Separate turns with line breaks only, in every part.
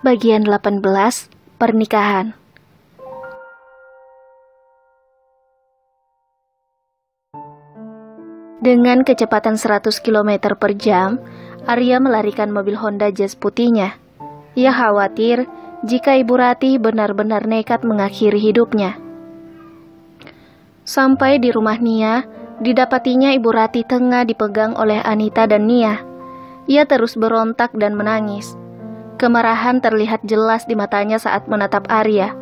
Bagian 18, Pernikahan. Dengan kecepatan 100 km per jam, Arya melarikan mobil Honda Jazz putihnya. Ia khawatir jika Ibu Ratih benar-benar nekat mengakhiri hidupnya. Sampai di rumah Nia, didapatinya Ibu Ratih tengah dipegang oleh Anita dan Nia. Ia terus berontak dan menangis. Kemarahan terlihat jelas di matanya saat menatap Arya.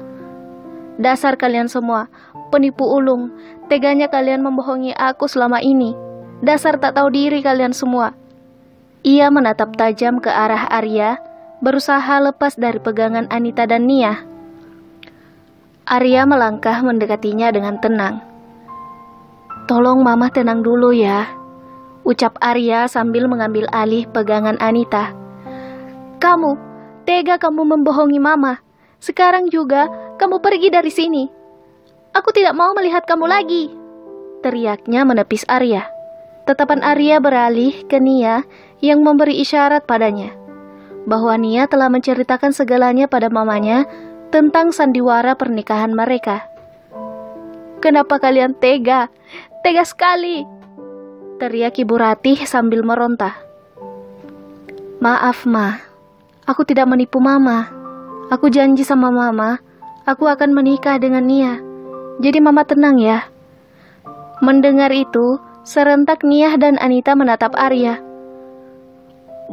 "Dasar kalian semua, penipu ulung. Teganya kalian membohongi aku selama ini. Dasar tak tahu diri kalian semua." Ia menatap tajam ke arah Arya, berusaha lepas dari pegangan Anita dan Nia. Arya melangkah mendekatinya dengan tenang. "Tolong Mama tenang dulu ya," ucap Arya sambil mengambil alih pegangan Anita. "Kamu, tega kamu membohongi Mama. Sekarang juga kamu pergi dari sini. Aku tidak mau melihat kamu lagi," teriaknya menepis Arya. Tatapan Arya beralih ke Nia yang memberi isyarat padanya bahwa Nia telah menceritakan segalanya pada mamanya tentang sandiwara pernikahan mereka. "Kenapa kalian tega? Tega sekali!" teriak Ibu Ratih sambil meronta. "Maaf, Ma. Aku tidak menipu Mama. Aku janji sama Mama, aku akan menikah dengan Nia. Jadi Mama tenang ya." Mendengar itu, serentak Nia dan Anita menatap Arya.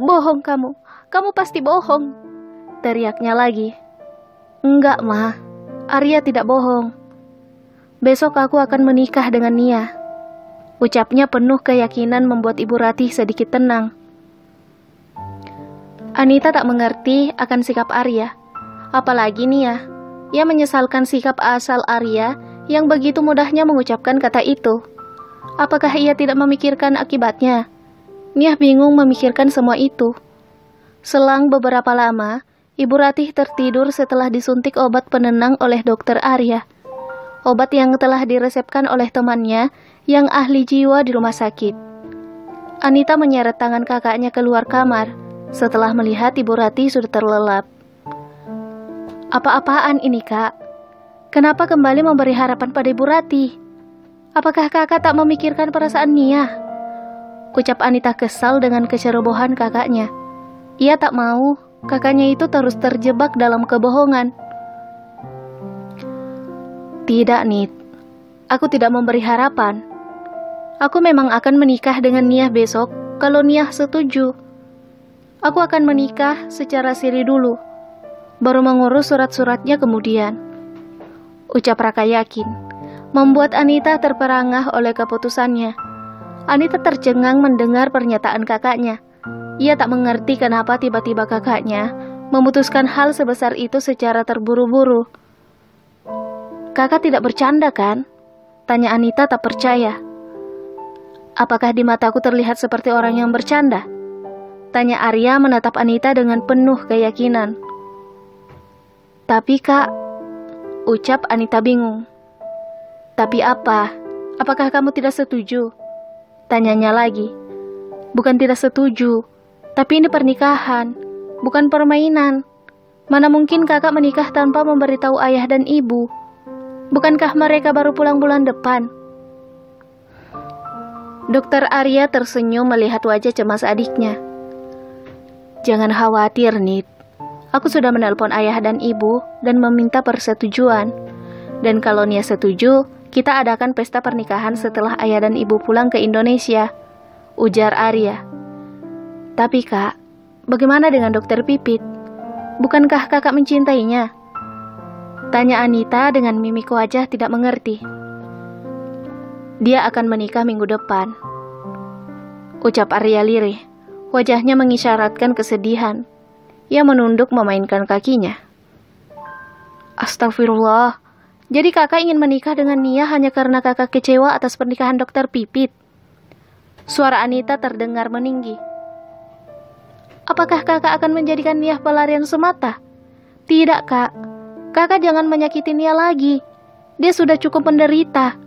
"Bohong kamu. Kamu pasti bohong," teriaknya lagi. "Enggak, Ma. Arya tidak bohong. Besok aku akan menikah dengan Nia," ucapnya penuh keyakinan membuat Ibu Ratih sedikit tenang. Anita tak mengerti akan sikap Arya, apalagi Nia. Ia menyesalkan sikap asal Arya yang begitu mudahnya mengucapkan kata itu. Apakah ia tidak memikirkan akibatnya? Nia bingung memikirkan semua itu. Selang beberapa lama, Ibu Ratih tertidur setelah disuntik obat penenang oleh dokter Arya. Obat yang telah diresepkan oleh temannya yang ahli jiwa di rumah sakit. Anita menyeret tangan kakaknya keluar kamar setelah melihat Ibu Ratih sudah terlelap. "Apa-apaan ini, Kak? Kenapa kembali memberi harapan pada Ibu Ratih? Apakah kakak tak memikirkan perasaan Nia?" ucap Anita kesal dengan kecerobohan kakaknya. Ia tak mau kakaknya itu terus terjebak dalam kebohongan. "Tidak, Nit. Aku tidak memberi harapan. Aku memang akan menikah dengan Nia besok kalau Nia setuju. Aku akan menikah secara siri dulu, baru mengurus surat-suratnya kemudian," ucap Raka yakin, membuat Anita terperangah oleh keputusannya. Anita tercengang mendengar pernyataan kakaknya. Ia tak mengerti kenapa tiba-tiba kakaknya memutuskan hal sebesar itu secara terburu-buru. "Kakak tidak bercanda kan?" tanya Anita tak percaya. "Apakah di mataku terlihat seperti orang yang bercanda?" tanya Arya menatap Anita dengan penuh keyakinan. "Tapi Kak," ucap Anita bingung. "Tapi apa? Apakah kamu tidak setuju?" tanyanya lagi. "Bukan tidak setuju, tapi ini pernikahan, bukan permainan. Mana mungkin kakak menikah tanpa memberitahu ayah dan ibu? Bukankah mereka baru pulang bulan depan?" Dokter Arya tersenyum melihat wajah cemas adiknya. "Jangan khawatir, Nit. Aku sudah menelpon ayah dan ibu dan meminta persetujuan. Dan kalau Nia setuju, kita adakan pesta pernikahan setelah ayah dan ibu pulang ke Indonesia," ujar Arya. "Tapi Kak, bagaimana dengan Dokter Pipit? Bukankah kakak mencintainya?" tanya Anita dengan mimik wajah tidak mengerti. "Dia akan menikah minggu depan," ucap Arya lirih. Wajahnya mengisyaratkan kesedihan. Ia menunduk memainkan kakinya. "Astagfirullah. Jadi kakak ingin menikah dengan Nia hanya karena kakak kecewa atas pernikahan Dokter Pipit?" Suara Anita terdengar meninggi. "Apakah kakak akan menjadikan Nia pelarian semata?" "Tidak, Kak. Kakak jangan menyakiti Nia lagi. Dia sudah cukup menderita,"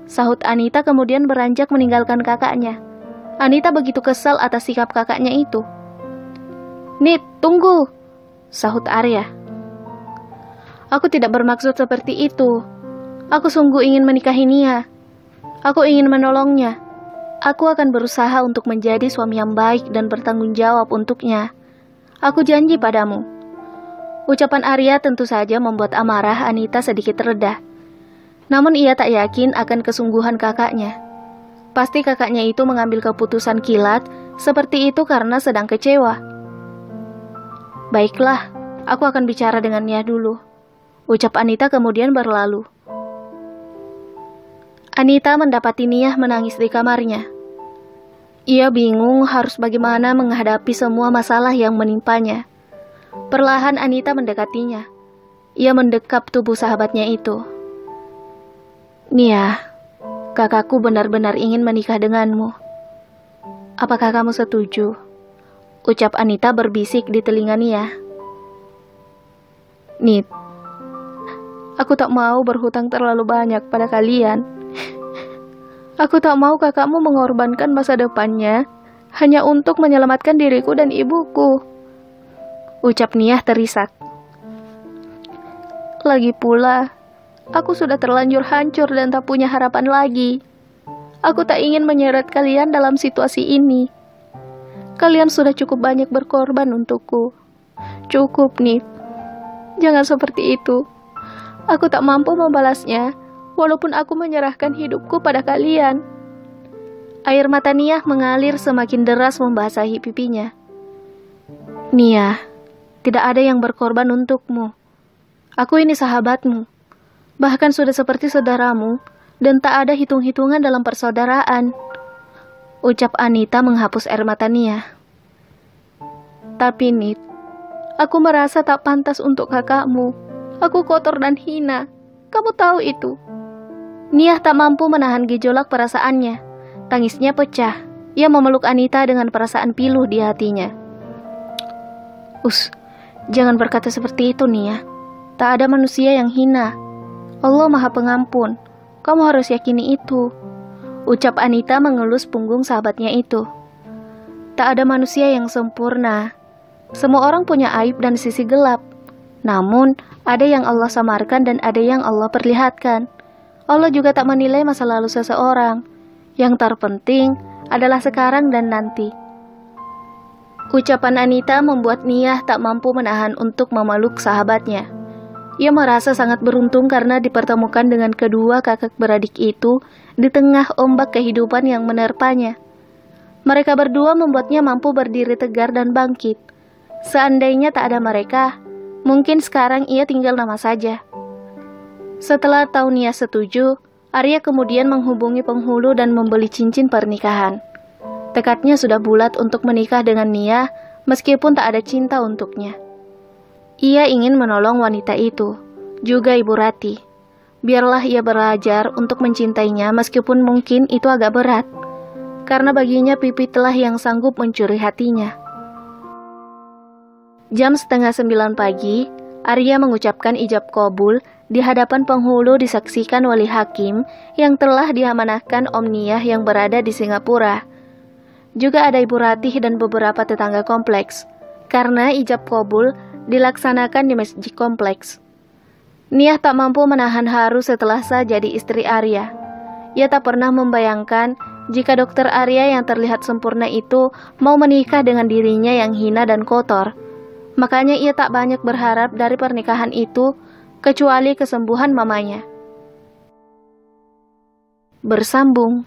sahut Anita kemudian beranjak meninggalkan kakaknya. Anita begitu kesal atas sikap kakaknya itu. "Nit, tunggu!" sahut Arya. Aku tidak bermaksud seperti itu. Aku sungguh ingin menikahi Nia. Aku ingin menolongnya. Aku akan berusaha untuk menjadi suami yang baik dan bertanggung jawab untuknya. Aku janji padamu. Ucapan Arya tentu saja membuat amarah Anita sedikit reda. Namun ia tak yakin akan kesungguhan kakaknya. Pasti kakaknya itu mengambil keputusan kilat seperti itu karena sedang kecewa. Baiklah, aku akan bicara dengan Nia dulu, ucap Anita kemudian berlalu. Anita mendapati Nia menangis di kamarnya. Ia bingung harus bagaimana menghadapi semua masalah yang menimpanya. Perlahan Anita mendekatinya. Ia mendekap tubuh sahabatnya itu. Nia, kakakku benar-benar ingin menikah denganmu. Apakah kamu setuju? Ucap Anita berbisik di telinga Nia. Nit, aku tak mau berhutang terlalu banyak pada kalian. Aku tak mau kakakmu mengorbankan masa depannya hanya untuk menyelamatkan diriku dan ibuku, ucap Nia terisak. Lagi pula, aku sudah terlanjur hancur dan tak punya harapan lagi. Aku tak ingin menyeret kalian dalam situasi ini. Kalian sudah cukup banyak berkorban untukku. Cukup, Nit. Jangan seperti itu. Aku tak mampu membalasnya, walaupun aku menyerahkan hidupku pada kalian. Air mata Nia mengalir semakin deras membasahi pipinya. Nia, tidak ada yang berkorban untukmu. Aku ini sahabatmu. Bahkan sudah seperti saudaramu, dan tak ada hitung-hitungan dalam persaudaraan, ucap Anita menghapus air mata Nia. Tapi Nit, aku merasa tak pantas untuk kakakmu. Aku kotor dan hina. Kamu tahu itu. Nia tak mampu menahan gejolak perasaannya. Tangisnya pecah. Ia memeluk Anita dengan perasaan pilu di hatinya. Jangan berkata seperti itu, Nia. Tak ada manusia yang hina. Allah Maha Pengampun. Kamu harus yakini itu, ucap Anita mengelus punggung sahabatnya itu. Tak ada manusia yang sempurna. Semua orang punya aib dan sisi gelap. Namun, ada yang Allah samarkan dan ada yang Allah perlihatkan. Allah juga tak menilai masa lalu seseorang. Yang terpenting adalah sekarang dan nanti. Ucapan Anita membuat Nia tak mampu menahan untuk memeluk sahabatnya. Ia merasa sangat beruntung karena dipertemukan dengan kedua kakak beradik itu di tengah ombak kehidupan yang menerpanya. Mereka berdua membuatnya mampu berdiri tegar dan bangkit. Seandainya tak ada mereka, mungkin sekarang ia tinggal nama saja. Setelah tahu Nia setuju, Arya kemudian menghubungi penghulu dan membeli cincin pernikahan. Tekadnya sudah bulat untuk menikah dengan Nia meskipun tak ada cinta untuknya. Ia ingin menolong wanita itu, juga Ibu Rati. Biarlah ia belajar untuk mencintainya meskipun mungkin itu agak berat, karena baginya Pipitlah yang sanggup mencuri hatinya. Jam 8:30 pagi, Arya mengucapkan ijab qabul di hadapan penghulu disaksikan wali hakim yang telah diamanahkan Om Nia yang berada di Singapura. Juga ada Ibu Ratih dan beberapa tetangga kompleks, karena ijab qabul dilaksanakan di masjid kompleks. Nia tak mampu menahan haru setelah sah jadi istri Arya. Ia tak pernah membayangkan jika dokter Arya yang terlihat sempurna itu mau menikah dengan dirinya yang hina dan kotor. Makanya ia tak banyak berharap dari pernikahan itu, kecuali kesembuhan mamanya. Bersambung.